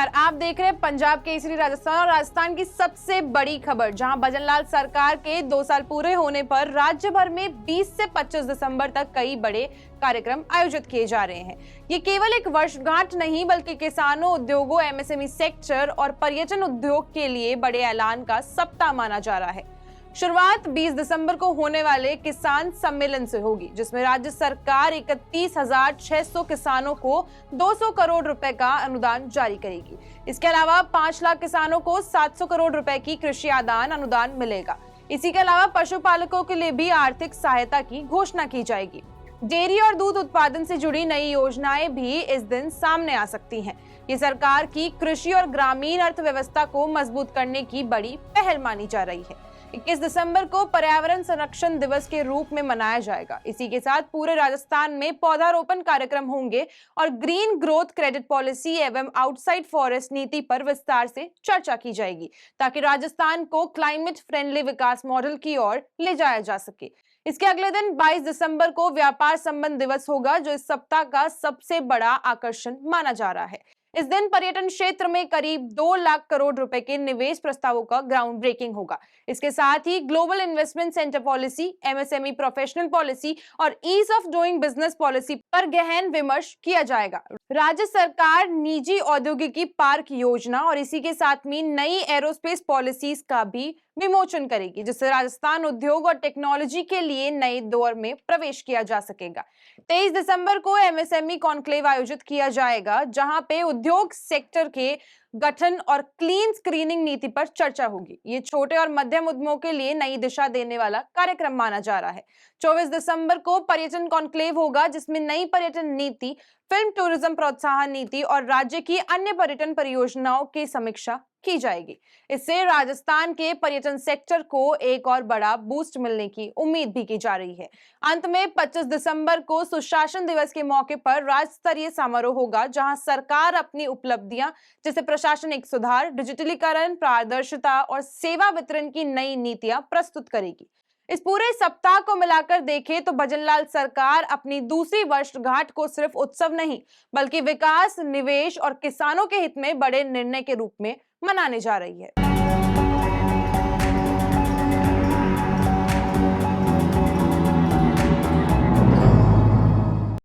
नमस्कार, आप देख रहे हैं पंजाब केसरी राजस्थान और राजस्थान की सबसे बड़ी खबर, जहां भजनलाल सरकार के 2 साल पूरे होने पर राज्य भर में 20 से 25 दिसंबर तक कई बड़े कार्यक्रम आयोजित किए जा रहे हैं। ये केवल एक वर्षगांठ नहीं बल्कि किसानों, उद्योगों, एमएसएमई सेक्टर और पर्यटन उद्योग के लिए बड़े ऐलान का सप्ताह माना जा रहा है। शुरुआत 20 दिसंबर को होने वाले किसान सम्मेलन से होगी, जिसमें राज्य सरकार 31,600 किसानों को 200 करोड़ रुपए का अनुदान जारी करेगी। इसके अलावा 5 लाख किसानों को 700 करोड़ रुपए की कृषि आदान अनुदान मिलेगा। इसी के अलावा पशुपालकों के लिए भी आर्थिक सहायता की घोषणा की जाएगी। डेयरी और दूध उत्पादन से जुड़ी नई योजनाएं भी इस दिन सामने आ सकती हैं। ये सरकार की कृषि और ग्रामीण अर्थव्यवस्था को मजबूत करने की बड़ी पहल मानी जा रही है। 21 दिसंबर को पर्यावरण संरक्षण दिवस के रूप में मनाया जाएगा। इसी के साथ पूरे राजस्थान में पौधारोपण कार्यक्रम होंगे और ग्रीन ग्रोथ क्रेडिट पॉलिसी एवं आउटसाइड फॉरेस्ट नीति पर विस्तार से चर्चा की जाएगी, ताकि राजस्थान को क्लाइमेट फ्रेंडली विकास मॉडल की ओर ले जाया जा सके। इसके अगले दिन 22 दिसंबर को व्यापार संबंध दिवस होगा, जो इस सप्ताह का सबसे बड़ा आकर्षण माना जा रहा है। इस दिन पर्यटन क्षेत्र में करीब 2 लाख करोड़ रुपए के निवेश प्रस्तावों का ग्राउंड ब्रेकिंग होगा। इसके साथ ही global investment centre policy, MSME professional policy और ease of doing business policy पर गहन विमर्श किया जाएगा। राज्य सरकार निजी औद्योगिकी पार्क योजना और इसी के साथ में नई एरोस्पेस पॉलिसीज का भी विमोचन करेगी, जिससे राजस्थान उद्योग और टेक्नोलॉजी के लिए नए दौर में प्रवेश किया जा सकेगा। 23 दिसंबर को एमएसएमई कॉन्क्लेव आयोजित किया जाएगा, जहां पे उद्योग सेक्टर के गठन और क्लीन स्क्रीनिंग नीति पर चर्चा होगी। ये छोटे और मध्यम उद्यमों के लिए नई दिशा देने वाला कार्यक्रम माना जा रहा है। 24 दिसंबर को पर्यटन कॉन्क्लेव होगा, जिसमें नई पर्यटन नीति, फिल्म टूरिज्म प्रोत्साहन नीति और राज्य की अन्य पर्यटन परियोजनाओं की समीक्षा की जाएगी। इससे राजस्थान के पर्यटन सेक्टर को एक और बड़ा बूस्ट मिलने की उम्मीद भी की जा रही है। अंत में 25 दिसंबर को सुशासन दिवस के मौके पर राज्य स्तरीय समारोह होगा, जहां सरकार अपनी उपलब्धियां जैसे प्रशासनिक सुधार, डिजिटलीकरण, पारदर्शिता और सेवा वितरण की नई नीतियां प्रस्तुत करेगी। इस पूरे सप्ताह को मिलाकर देखें तो भजनलाल सरकार अपनी दूसरी वर्षगांठ को सिर्फ उत्सव नहीं बल्कि विकास, निवेश और किसानों के हित में बड़े निर्णय के रूप में मनाने जा रही है।